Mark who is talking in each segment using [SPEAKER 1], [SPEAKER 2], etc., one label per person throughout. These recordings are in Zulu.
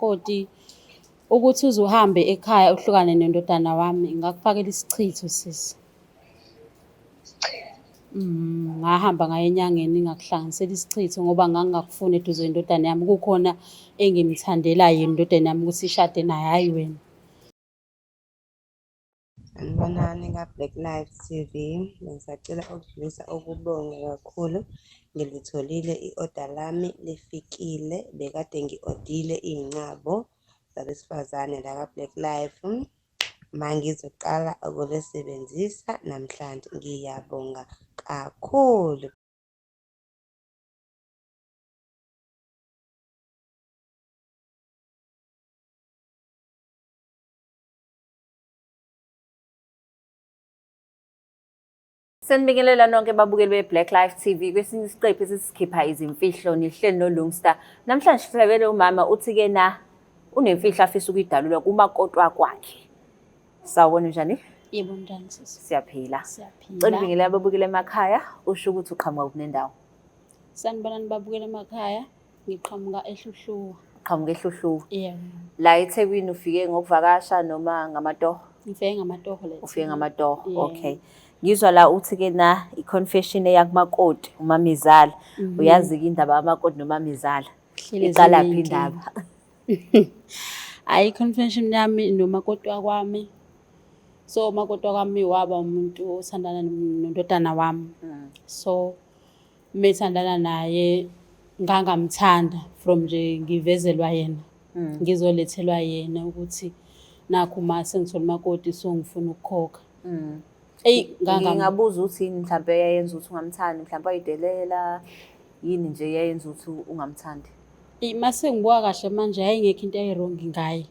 [SPEAKER 1] makoti ukuthi uze uhambe ekhaya uhlukane nendodana wami ngakufakela isichitho sisi. Ngahamba ngaya enyangeni ngakuhlanganisela isichitho ngoba ngangingakufuni eduze indodana yami. Kukhona engimthandela yena indodana yami ukuthi ishade naye, hhayi wena.
[SPEAKER 2] Sanibonani ka-Black Lives TV. Bengisacela ukudlulisa ukubonga kakhulu. Ngilitholile i-oda lami lifikile. Bekade ngi-odile iy'ncabo zabesifazane la ka-Black Life. Mangizoqala ukulisebenzisa namhlanje. Ngiyabonga kakhulu.
[SPEAKER 3] Sanibingelela nonke babukeli be-Black Life TV. Kwesinye isiqephu esisikhipha izimfihlo nihleli no-Lungster. Namhlanje sihlabele umama uthi-ke unemfihlo afisa ukuyidalula kumakoti wakwakhe. Sawubona njani?
[SPEAKER 1] Yebo njani sisi?
[SPEAKER 3] Siyaphila.
[SPEAKER 1] Siyaphila.
[SPEAKER 3] Cela ubingelela ababukeli emakhaya, usho ukuthi uqhamuka kuphi nendawo?
[SPEAKER 1] Sanibonani babukela emakhaya, ngiqhamuka eHluhluwa.
[SPEAKER 3] Uqhamuka eHluhluwa.
[SPEAKER 1] Yebo.
[SPEAKER 3] La eThekwini ufike ngokuvakasha noma ngamatoho?
[SPEAKER 1] Ngifike ngamatoho lethu.
[SPEAKER 3] Ufike ngamatoho,
[SPEAKER 1] Yeah.
[SPEAKER 3] okay. Ngizwa la uthi-ke i-confession eyakumakoti uMamizala. Uyazi-ke indaba kamakoti noMamizala. Iqalaphi indaba?
[SPEAKER 1] Hayi, i-confession yami nomakoti wakwami. So umakoti wakwami waba umuntu othandana nondodana wami. So methandana naye ngangamthanda from nje ngivezelwa yena. Ngizolethelwa yena ukuthi nakhu ma sengithola umakoti so ngifuna ukukhokha.
[SPEAKER 3] Ngingabuza ukuthi yini mhlawumbe yayenza ukuthi ungamthandi, mhlawumbe wayidelela yini nje yayenza ukuthi ungamthandi?
[SPEAKER 1] Mase ngibuka kahle manje ayingekho into eyirongi ngaye.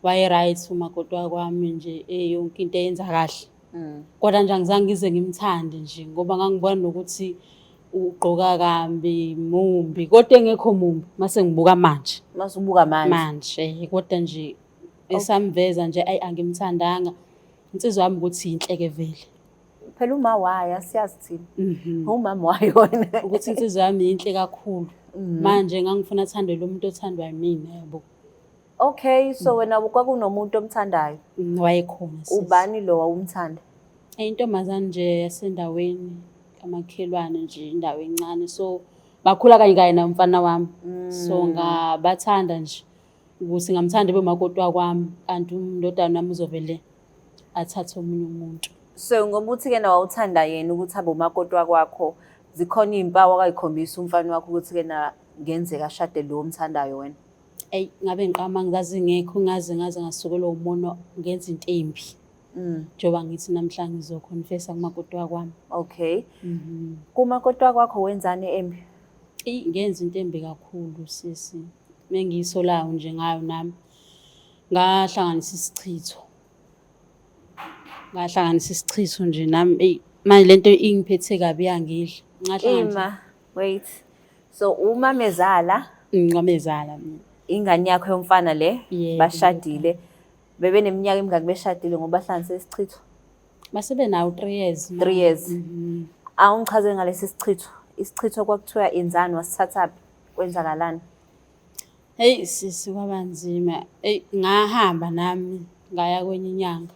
[SPEAKER 1] Waye-right umakoti wakwami nje yonke into eyenza kahle. Kodwa nje angizange ngize ngimthande nje ngoba ngangibona nokuthi ugqoka kambi, mumbi, kodwa engekho mumbi mase ngibuka manje.
[SPEAKER 3] Mase ubuka manje?
[SPEAKER 1] Manje, kodwa nje esamveza nje angimthandanga. Insizwa yami ukuthi yinhleke vele.
[SPEAKER 3] Phela uma wayo asiyazi thina. Umama wayo wena.
[SPEAKER 1] Ukuthi insizwa yami yinhle kakhulu. Manje ngangifuna athande lo muntu othandwa yimina yabo.
[SPEAKER 3] Okay, so wena kwakunomuntu omthandayo?
[SPEAKER 1] Wayekhona sisi.
[SPEAKER 3] Ubani lo wawumthanda?
[SPEAKER 1] Intombazane nje yasendaweni kamakhelwane nje indawo encane. So bakhula kanye kanye nomfana wami. So ngabathanda nje ukuthi ngamthanda bemakoti wakwami kanti umndodana wami uzovele athathe omunye umuntu.
[SPEAKER 3] So ngoba uthi-ke wawuthanda yena ukuthi abe umakoti wakwakho, zikhona iy'mpawu akayikhombisa umfana wakho ukuthi-ke ngenzeka ashade lo omthandayo wena?
[SPEAKER 1] Ngabe ngiqama ngizazi ngekho ngaze ngasukelwa umono ngenza into embi. Njengoba ngithi namhlanje ngizokhonfesa kumakoti wakwami.
[SPEAKER 3] Okay. Kumakoti wakwakho wenzani embi?
[SPEAKER 1] Ngenza into embi kakhulu sisi. Mengiyisolayo nje ngayo nami. Ngahlanganisa isichitho. Nje nami manje lento ingiphethe kabi yangidla.
[SPEAKER 3] Wait. So uMamezala?
[SPEAKER 1] UMamezala mina.
[SPEAKER 3] Ingane yakho yomfana le?
[SPEAKER 1] Yebo.
[SPEAKER 3] Bashadile. Bebe neminyaka emingaki beshadile ngoba bahlanganise isichitho?
[SPEAKER 1] Masebe nawo 3 years.
[SPEAKER 3] 3 years. Awungichaze ngalesi sichitho. Isichitho kwakuthiwa inzani, wasithathaphi? Kwenzakalani?
[SPEAKER 1] Hey sisi kwaba nzima. Ngahamba nami ngaya kwenye inyanga.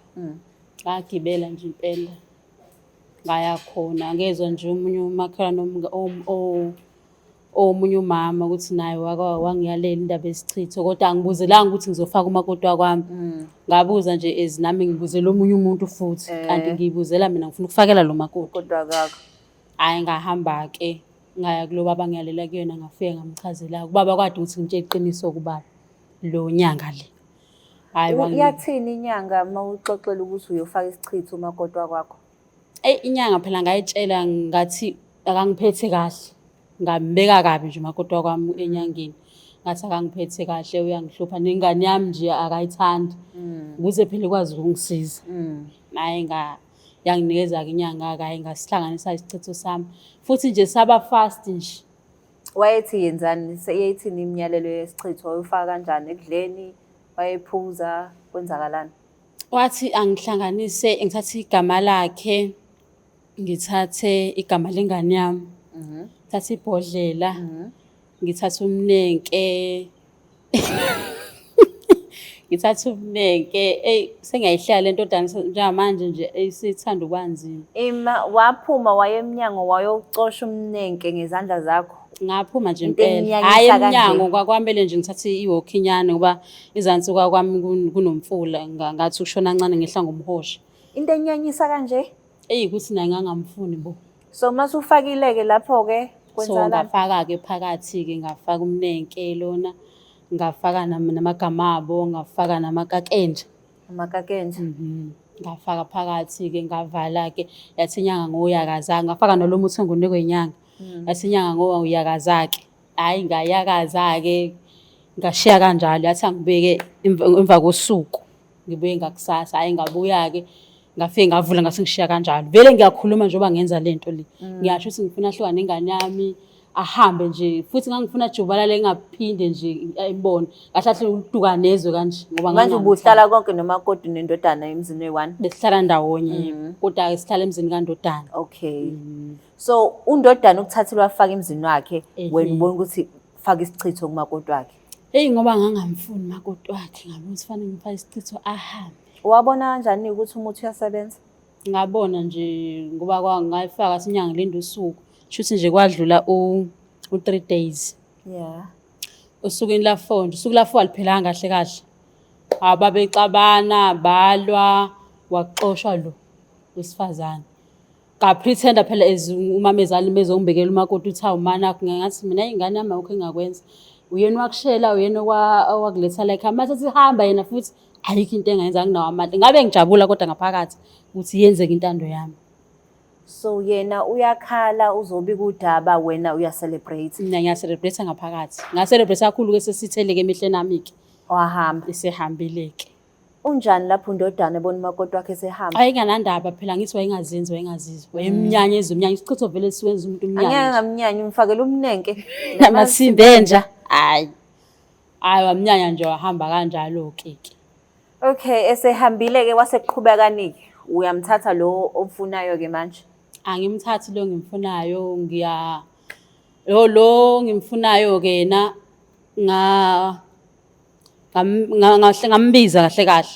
[SPEAKER 1] Ngagibela nje impela. Ngaya khona ngezwe nje umunye umakhelwane omunye umama ukuthi naye wangiyalela indaba yesichitho kodwa angibuzelanga ukuthi ngizofaka umakoti wakwami. Ngabuza nje nami ngibuzela omunye umuntu futhi kanti ngiyibuzela mina ngifuna ukufakela lo makoti.
[SPEAKER 3] Kodwa kakho.
[SPEAKER 1] Hayi ngahamba-ke ngaya kulo baba ngiyalela kuyena ngafike ngamchazela. Ubaba kwade ukuthi ngitshela iqiniso kubaba lo nyanga le.
[SPEAKER 3] Iyathini inyanga mawuxoxela ukuthi uyofaka isichitho umakoti wakwakho?
[SPEAKER 1] Inyanga phela ngayitshela ngathi akangiphethe kahle. Ngambeka kabi nje umakoti wakwami enyangeni. Ngathi akangiphethe kahle uyangihlupha nengane yami nje akayithandi. Ukuze phela ikwazi ukungisiza. Naye yanginikeza-ke inyanga kaye ngasihlanganisa isichitho sami. Futhi nje saba fast nje.
[SPEAKER 3] Wayethi yenzani? Yayithini imiyalelo yesichitho? Wayefaka kanjani ekudleni? Wayephuza? Kwenzakalani?
[SPEAKER 1] Wathi angihlanganise ngithathe igama lakhe, ngithathe igama lengane yami, ngithathe ibhodlela, ngithathe umnenke. ngithathe ubunenke, eyi sengiyayihlela le ntodana njengamanje nje isithanda ukwanzima.
[SPEAKER 3] Waphuma waye emnyango wayocosha umnenke ngezandla zakho?
[SPEAKER 1] Ngaphuma nje
[SPEAKER 3] Into
[SPEAKER 1] impela,
[SPEAKER 3] eninyanyisa
[SPEAKER 1] hhayi
[SPEAKER 3] kanje.
[SPEAKER 1] emnyango kwakwamele nje ngithathe iwokhinyana ngoba izansi kwakwami kunomfula ngathi ukushona kancane ngehla ngomhosha.
[SPEAKER 3] Into enyanyisa kanje?
[SPEAKER 1] Ukuthi naye ngangamfuni bo.
[SPEAKER 3] So mase ufakile-ke lapho-ke
[SPEAKER 1] So
[SPEAKER 3] kwenzakalani?
[SPEAKER 1] ngafaka-ke phakathi-ke ngafaka umnenke lona, ngafaka namagama abo, ngafaka namakakenja.
[SPEAKER 3] Amakakenja.
[SPEAKER 1] Ngafaka phakathi-ke ngavala-ke, yathi inyanga ngoyakaza, ngafaka nalo muthi engunikwe inyanga. Yathi inyanga ngoyakaza-ke, hhayi ngayakaza-ke, ngashiya kanjalo. Yathi angibeke emva kosuku, ngibuye ngakusasa, hhayi ngabuya-ke ngafike ngavula ngase ngishiya kanjalo. Vele ngiyakhuluma njengoba ngenza le nto le. Ngiyasho ukuthi ngifuna ahlukane nengane yami, ahambe nje. Futhi ngangifuna ajubalale ngaphinde nje ayibone. Kahle kahle uduka nezwe kanje ngoba
[SPEAKER 3] Manje ubuhlala konke nomakoti nendodana emzini we-1?
[SPEAKER 1] besihlala ndawonye, kodwa-ke sihlala emzini kandodana.
[SPEAKER 3] Okay. So undodana ukuthathile wafaka emzini wakhe, wena ubona ukuthi faka isichitho kumakoti wakhe?
[SPEAKER 1] Eyi ngoba ngangamfuni umakoti wakhe, ngabona ukuthi fanele ngifake isichitho ahambe.
[SPEAKER 3] Wabona kanjani ukuthi umuthi uyasebenza?
[SPEAKER 1] Ngabona nje ngoba ngayifaka sinyanga ngilinda usuku. Shuthi nje kwadlula u-3 days.
[SPEAKER 3] Yeah.
[SPEAKER 1] Usukwini la-4 nje, usuku la-4 aliphelanga kahle kahle. Babexabana, balwa, waxoshwa lo wesifazane. Ngaphritenda phela as umama ezali bezongibekela umakoti uthi hawu manakho, ngathi mina ingane yami awukho engakwenza. Uyena wakushela, uyena owakuletha la ekhaya. Mase sihamba yena futhi ayikho into engayenza, anginawo amandla. Ngabe ngijabula kodwa ngaphakathi ukuthi yenzeke intando yami.
[SPEAKER 3] So yena uyakhala uzobika udaba, wena uyacelebrate?
[SPEAKER 1] Mina ngiyacelebrate ngaphakathi. Ngacelebrate kakhulu-ke sesitheleke emehleni ami-ke.
[SPEAKER 3] Wahamba?
[SPEAKER 1] Esehambile-ke.
[SPEAKER 3] Unjani lapho undodana ebona umakoti wakhe esehamba?
[SPEAKER 1] Wayenganandaba phela, ngithi wayengazenzi, wayengazizwa. Wayemnyanya ezomnyanya, isichitho vele siwenza umuntu umnyanya.
[SPEAKER 3] Angeke ngamnyanya, umfakele umnenke.
[SPEAKER 1] Namasimbi enja. Hhayi wamnyanya nje wahamba kanjalo-ke.
[SPEAKER 3] Okay, esehambile-ke waseqhubeka-ke, uyamthatha lo omfunayo-ke manje?
[SPEAKER 1] Angimthathi lo ngimfunayo, lo ngimfunayo-ke yena ngambiza kahle kahle.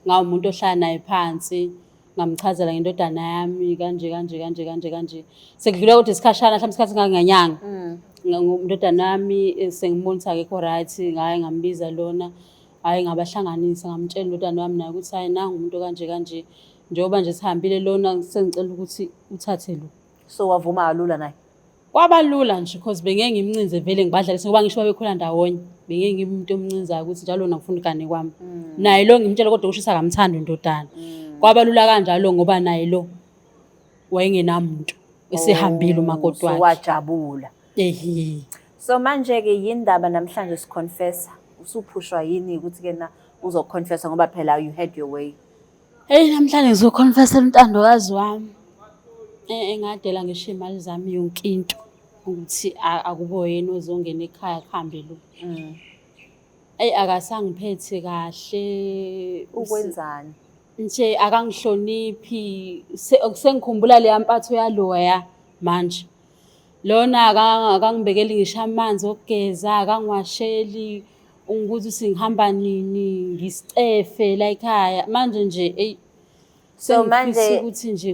[SPEAKER 1] Ngawumuntu ohlala naye phansi, ngamchazela ngendodana yami kanje. Sekudlula kodwa isikhashana, mhlawumbe isikhathi kangangenyanga. Indodana yami sengibona ukuthi akekho right, hhayi ngambiza lona. Hhayi ngabahlanganisa, ngamtshela indodana yami naye ukuthi hhayi nangu umuntu kanje. Njengoba nje sihambile lona, sengicela ukuthi uthathe lo.
[SPEAKER 3] So wavuma kalula naye?
[SPEAKER 1] Kwaba lula nje because bengeke ngimncinze vele ngibadlalise ngoba ngisho babekhona ndawonye. Bengeke ngibe umuntu omncinzayo ukuthi njalo ngifuna igane kwami. Naye lo ngimtshela kodwa ukusho ukuthi akamthandi indodana. Kwaba lula kanjalo ngoba naye lo wayengenamuntu. Esehambile umakoti wakhe.
[SPEAKER 3] So wajabula.
[SPEAKER 1] Ehe.
[SPEAKER 3] So manje-ke yini ndaba namhlanje siconfessa? Usuphushwa yini ukuthi-ke na uzoconfessa ngoba phela you had your way?
[SPEAKER 1] Hey, namhlanje ngizoconfessa umntandokazi wami. Engadela ngisho imali zami yonke into ukuthi akube yena ozongena ekhaya kuhambe lo. Eyi akasangiphethe kahle.
[SPEAKER 3] Ukwenzani?
[SPEAKER 1] Nje akangihloniphi. Sengikhumbula leya mpatho yaloya manje. Lona akangibekeli ngisho amanzi okugeza, akangiwasheli. Ungibuza ukuthi ngihamba nini, ngisicefe la ekhaya. Manje nje eyi.
[SPEAKER 3] So manje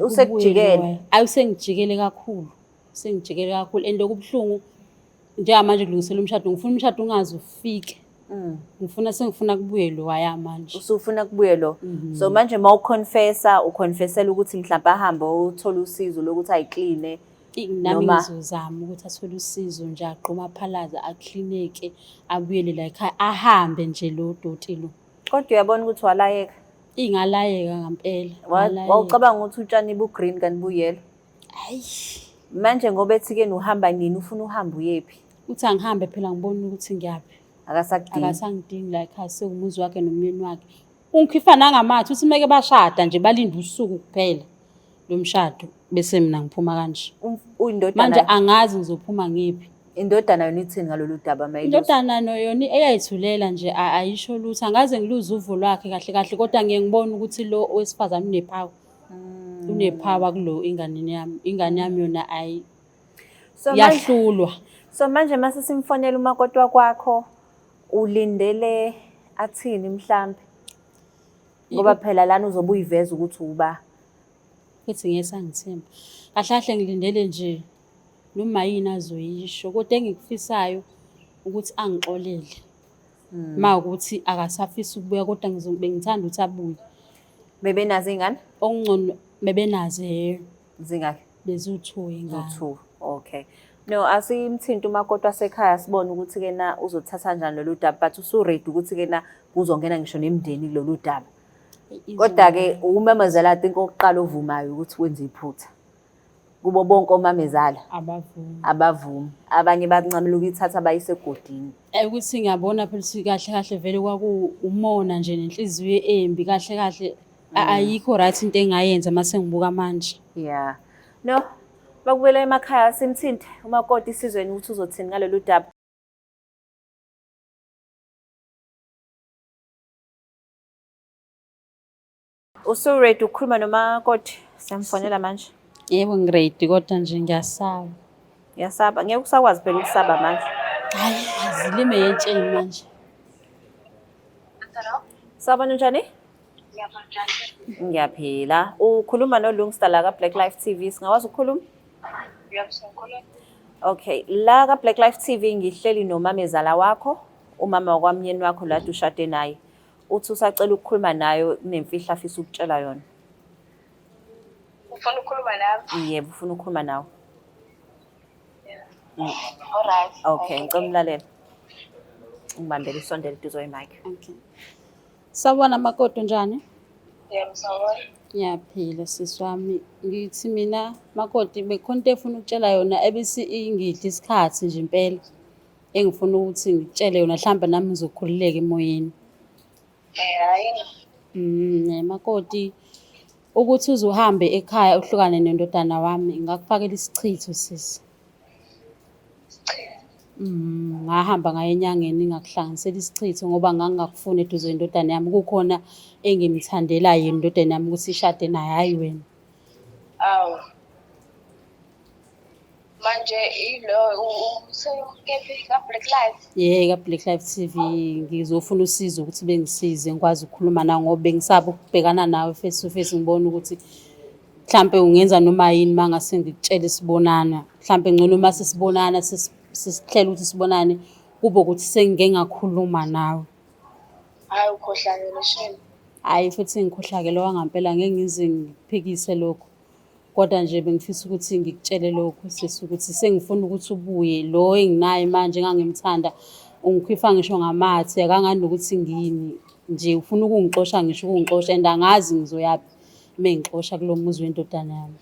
[SPEAKER 3] usekujikele?
[SPEAKER 1] Ayi sengijikele kakhulu. Sengijikele kakhulu and okubuhlungu njengamanje kulungisela umshado, ngifuna umshado ungaze ufike. Sengifuna kubuye lo waya manje.
[SPEAKER 3] Usufuna kubuye lo? So manje mawuconfessa, uconfessela ukuthi mhlawumbe ahambe uthola usizo lokuthi ayikline.
[SPEAKER 1] Nami ngizozama ukuthi athole usizo nje, agqume aphalaza, aklineke, abuyele la ekhaya, ahambe nje lo doti lo.
[SPEAKER 3] Kodwa uyabona ukuthi walayeka?
[SPEAKER 1] Ingalayeka ngampela.
[SPEAKER 3] Wawucabanga ukuthi utshani bu-green kanti buyelo?
[SPEAKER 1] Hayi.
[SPEAKER 3] Manje ngoba ethi-ke uhamba nini, ufuna uhambe uyephi?
[SPEAKER 1] Uthi angihambe phela ngibona ukuthi ngiyaphi. Akasangidingi la ekhaya, sekuumuzi wakhe nomyeni wakhe. Ungikhifa nangamathe uthi meke bashada nje balinde usuku kuphela lo mshado bese mina ngiphuma kanje. Manje angazi ngizophuma ngiphi.
[SPEAKER 3] Indodana yona ithini ngalolu daba mayilusi?
[SPEAKER 1] Indodana yona eyayithulela nje ayisho lutho. Angaze ngiluze uvo lwakhe kahle kahle kodwa ngeke ngibone ukuthi lo owesifazane unepower. Unepower kulo ingane yami yona yahlulwa.
[SPEAKER 3] So manje mase simfonela umakoti wakwakho, ulindele athini mhlambe? Ngoba phela lana uzobe uyiveza ukuthi uba.
[SPEAKER 1] Futhi ngeke sangithemba. Kahle kahle ngilindele nje noma yini azoyisho kodwa engikufisayo ukuthi angixolele. Mawukuthi akasafisi ukubuya kodwa bengithanda ukuthi abuye.
[SPEAKER 3] Bebenazo iy'ngane?
[SPEAKER 1] Okungcono bebenazo
[SPEAKER 3] Zingaki?
[SPEAKER 1] beziwu-2 ingane.
[SPEAKER 3] U-2. Okay. No, asimthinta umakoti wasekhaya sibone ukuthi-ke na uzothatha kanjani lolu daba, but usu-ready ukuthi-ke na kuzongena ngisho nemindeni kulolu daba. Kodwa-ke umamezala I think okokuqala ovumayo ukuthi wenze iphutha. Kubo bonke omamezala
[SPEAKER 1] Abavumi.
[SPEAKER 3] abavumi. Abanye bakuncamela ukuyithatha bayise egodini.
[SPEAKER 1] Ukuthi ngiyabona phela ukuthi kahle kahle vele kwakuwumona nje nenhliziyo embi kahle kahle ayikho right into engayenza mase ngibuka manje.
[SPEAKER 3] Yeah. No, bakubuyela emakhaya simthinte umakoti isizweni ukuthi uzothini ngalolu daba. Usu-ready ukukhuluma nomakoti? Siyamfonela manje.
[SPEAKER 1] Yebo ngiready kodwa nje ngiyasaba.
[SPEAKER 3] Ngiyasaba. Ngeke usakwazi phela ukusaba manje.
[SPEAKER 1] Hayi azilime yetsheni manje.
[SPEAKER 3] Sawubona njani? Ngiyaphila. Ukhuluma noLungstar la ka-Black Life TV. Singawazi ukukhuluma? Okay, la ka-Black Life TV ngihleli nomamezala wakho, umama wakwamyeni wakho la ushade naye. Uthi usacela ukukhuluma nayo kunemfihlo afisa ukutshela yona.
[SPEAKER 4] Ufuna ukukhuluma nami?
[SPEAKER 3] Yebo, ufuna ukukhuluma nawe.
[SPEAKER 4] Alright.
[SPEAKER 3] Okay, ngicela umlalelo. Ngibambele isondele duze kwemic.
[SPEAKER 1] Okay. Sawubona makoti njani?
[SPEAKER 4] Yebo, sawubona.
[SPEAKER 1] Ngiyaphila sisi wami. Ngithi mina makoti bekhona into efuna ukutshela yona ebisi ingidla isikhathi nje impela. Engifuna ukuthi ngitshele yona mhlawumbe nami ngizokhululeka emoyeni.
[SPEAKER 4] Hayi.
[SPEAKER 1] Makoti ukuthi uzuhambe ekhaya uhlukane nendodana wami ngakufakela isichitho sisi. Ngahamba ngaye enyangeni ngakuhlanganisela isichitho ngoba ngangakufuna eduze indodana yami kukhona engimthandela yena indodana yami ukuthi ishade naye hayi wena.
[SPEAKER 4] Awu. Manje ilo usekephi ka-Black Life?
[SPEAKER 1] Ka Black Life TV ngizofuna usizo ukuthi bengisize ngikwazi ukukhuluma nawe ngoba bengisaba ukubhekana nawe face to face ngibona ukuthi mhlambe ungenza noma yini mangase ngikutshele sibonana. Mhlambe ngcono mase sibonana sisihlela ukuthi sibonane kube ukuthi sengike ngakhuluma nawe.
[SPEAKER 4] Hayi ukhohlakele shame.
[SPEAKER 1] Hayi futhi ngikhohlakele wangampela ngeke ngize ngiphikise lokho. Kodwa nje bengifisa ukuthi ngikutshele lokho sisi ukuthi sengifuna ukuthi ubuye lo enginaye manje engangimthanda ungikhipha ngisho ngamathe akangani ukuthi ngini nje ufuna ukungixosha ngisho ukungixosha and angazi ngizoyapi mengixosha kulomuzi wendodana yami.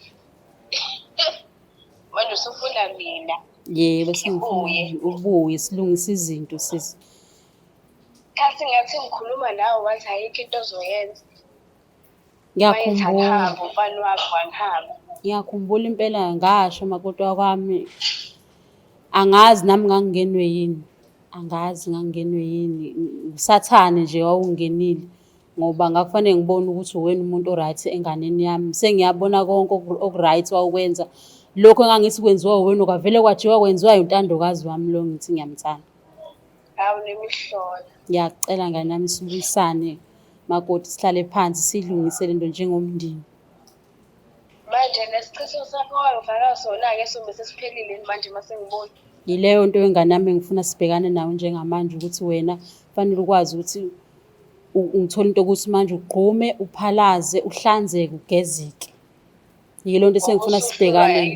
[SPEAKER 4] Manje usufuna mina.
[SPEAKER 1] Yebo sengifuna ubuye silungisa izinto sisi.
[SPEAKER 4] Kasi ngathi ngikhuluma nawe wathi ayikho into ozoyenza.
[SPEAKER 1] Ngiyakhumbula.
[SPEAKER 4] Ufana wakho angihamba.
[SPEAKER 1] Ngiyakhumbula impela ngasho makoti wakwami. Angazi nami ngangingenwe yini. Angazi ngangingenwe yini. Usathane nje wawungenile ngoba ngakufanele ngibone ukuthi uwena umuntu oright enganeni yami. Sengiyabona konke okuright wawukwenza. Lokho engangithi kwenziwa uwena kwavele kwajiwa kwenziwa intandokazi wami lo ngithi ngiyamthanda.
[SPEAKER 4] Hawu nemihlola.
[SPEAKER 1] Ngiyacela ngani nami sibuyisane makoti sihlale phansi silungise lento njengomndeni.
[SPEAKER 4] Manje lesichitho sakho wangifaka sona-ke sobe sesiphelile manje mase ngibona.
[SPEAKER 1] Yileyo nto wengane yami engifuna sibhekane nawe njengamanje ukuthi wena kufanele ukwazi ukuthi ngithola into ukuthi manje ugqume, uphalaze, uhlanzeke, ugezeke. Yilo nto sengifuna sibhekane.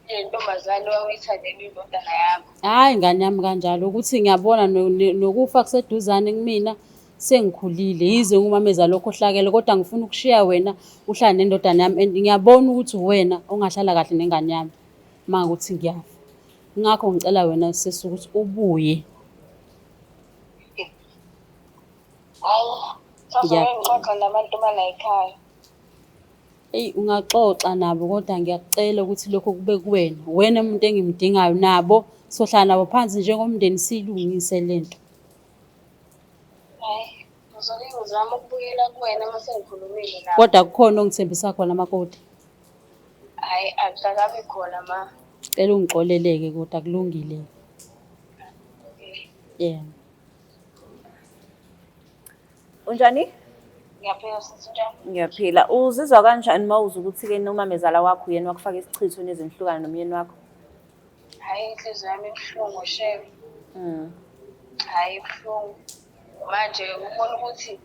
[SPEAKER 4] Le ntombazane owayithandela indodana yami.
[SPEAKER 1] Hayi ngane yami kanjalo ukuthi ngiyabona nokufa kuseduzane kumina sengikhulile yize ngumameza lokho ohlakele kodwa ngifuna ukushiya wena uhlala nendodana yami and ngiyabona ukuthi uwena ongahlala kahle nengane yami mangakuthi ngiyafa. Ngakho ngicela wena sisi ukuthi ubuye.
[SPEAKER 4] Hawu, ngixoxa namantombazane ekhaya.
[SPEAKER 1] Ungaxoxa nabo kodwa ngiyacela ukuthi lokho kube kuwena. Wena umuntu engimdingayo nabo sohlala nabo phansi njengomndeni silungise lento.
[SPEAKER 4] Hayi, uzoke ngizama ukubuyela kuwena mase ngikhulumile nawe.
[SPEAKER 1] Kodwa kukhona ongithembisa khona makoti.
[SPEAKER 4] Hayi, akakabi khona ma.
[SPEAKER 1] Cela ungixoleleke kodwa kulungile. Yeah.
[SPEAKER 3] Unjani?
[SPEAKER 4] Ngiyaphila sisi njani?
[SPEAKER 3] Ngiyaphila. Uzizwa kanjani uma uzwa ukuthi-ke nomamezala wakho uyena wakufaka isichithweni ezenihlukana nomyeni wakho?
[SPEAKER 4] Hhayi inhliziyo yami ibuhlungu shem.
[SPEAKER 3] Mm.
[SPEAKER 4] Hhayi ibuhlungu. Manje ubona ukuthi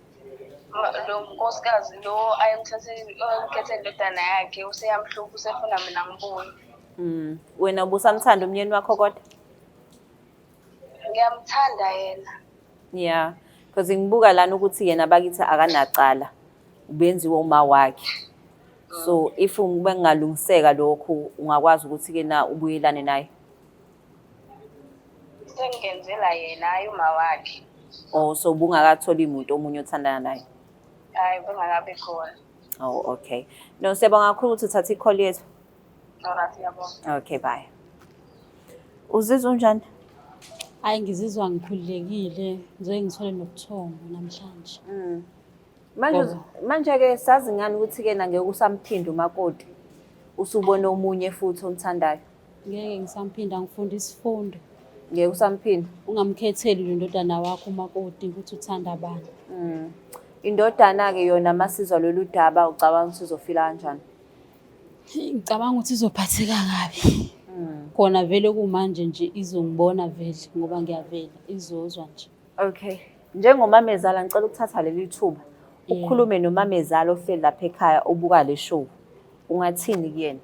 [SPEAKER 4] lo nkosikazi lo ayemkhethe indodana yakhe useyamhlupha usefuna mina ngibuye.
[SPEAKER 3] Wena ubusamthanda umyeni wakho kodwa?
[SPEAKER 4] Ngiyamthanda yena.
[SPEAKER 3] Yeah, because ngibuka lana ukuthi yena bakithi akanacala. Ubenziwe uma wakhe. So if bengalungiseka lokho ungakwazi ukuthi-ke na ubuyelane naye.
[SPEAKER 4] Sengenzela yena hayi uma wakhe.
[SPEAKER 3] Oh, so bungakatholi umuntu omunye othandana naye.
[SPEAKER 4] Hayi bengakabi khona.
[SPEAKER 3] Oh, okay. No, siyabonga kakhulu ukuthi uthathe i-call yethu.
[SPEAKER 4] Alright, ngiyabonga.
[SPEAKER 3] Okay, bye. Uzizwa unjani?
[SPEAKER 1] Hayi ngizizwa ngikhululekile njengoba ngithole nobuthongo namhlanje.
[SPEAKER 3] Manje-ke sazi ngani ukuthi-ke na ngeke usamphinde umakoti usubone omunye futhi omthandayo?
[SPEAKER 1] Ngeke ngisamphinda ngifunda isifundo.
[SPEAKER 3] Ngeke usamphinde?
[SPEAKER 1] Ungamkhetheli lo ndodana wakho umakoti ukuthi uthanda abantu.
[SPEAKER 3] Indodana-ke yona masizwa lolu daba ucabanga ukuthi uzofila kanjani?
[SPEAKER 1] Ngicabanga ukuthi izophatheka kabi. Khona vele kumanje nje izongibona vele ngoba ngiyavela izozwa nje.
[SPEAKER 3] Okay. Njengomamezala ngicela ukuthatha leli thuba ukhulume nomamezala ohleli lapha ekhaya obuka le show. Ungathini kuyena?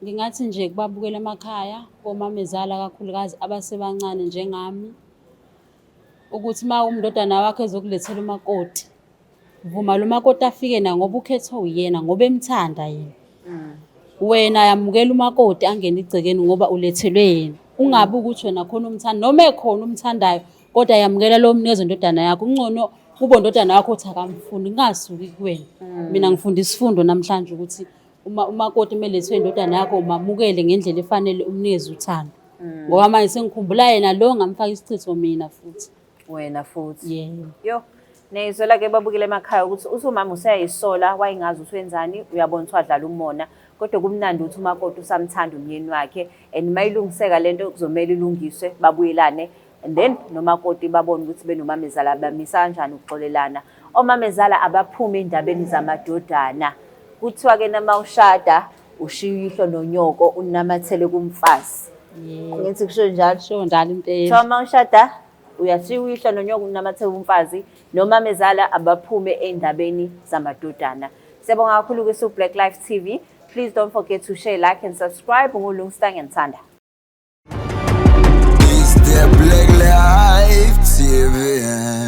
[SPEAKER 1] Ngingathi nje kubabukela emakhaya komamezala kakhulukazi abasebancane njengami ukuthi ma umndodana wakhe ezokulethela umakoti vuma lo makoti afike na ngoba ukhethwa uyena ngoba emthanda yena. Wena yamukela umakoti angena igcekeni ngoba ulethelwe yena. Ungabi ukuthi wena khona umthanda noma ekhona umthandayo kodwa yamukela lo mnikeze indodana yakho. Ungcono kube indodana yakho othi akamfuni ngasuki kuwena. Mina ngifunda isifundo namhlanje ukuthi umakoti emelethwe indodana yakho umamukele ngendlela efanele umnikeze uthando. Ngoba manje sengikhumbula yena lo ngamfaka isichitho mina futhi.
[SPEAKER 3] Wena futhi.
[SPEAKER 1] Yebo.
[SPEAKER 3] Yo. Nezwela-ke babukele emakhaya ukuthi usumama useyayisola wayengazi ukuthi wenzani uyabona ukuthi wadlala umona kodwa kumnandi ukuthi umakoti usamthanda umyeni wakhe and mayilungiseka lento kuzomela ilungiswe babuyelane and then nomakoti babone ukuthi benomamezala bamisa kanjani ukuxolelana. Omamezala abaphume endabeni zamadodana. Kuthiwa-ke nama ushada ushiya ihlo nonyoko unamathele kumfazi. Ngithi kusho njalo?
[SPEAKER 1] Sho njalo impela.
[SPEAKER 3] Uma ushada uyashiya ihlo nonyoko unamathele kumfazi nomamezala abaphume endabeni zamadodana. Siyabonga kakhulu ku Black Life TV. Please don't forget to share, like and subscribe. Ngulungsta ngiyandithanda.
[SPEAKER 5] Is the Black Life TV.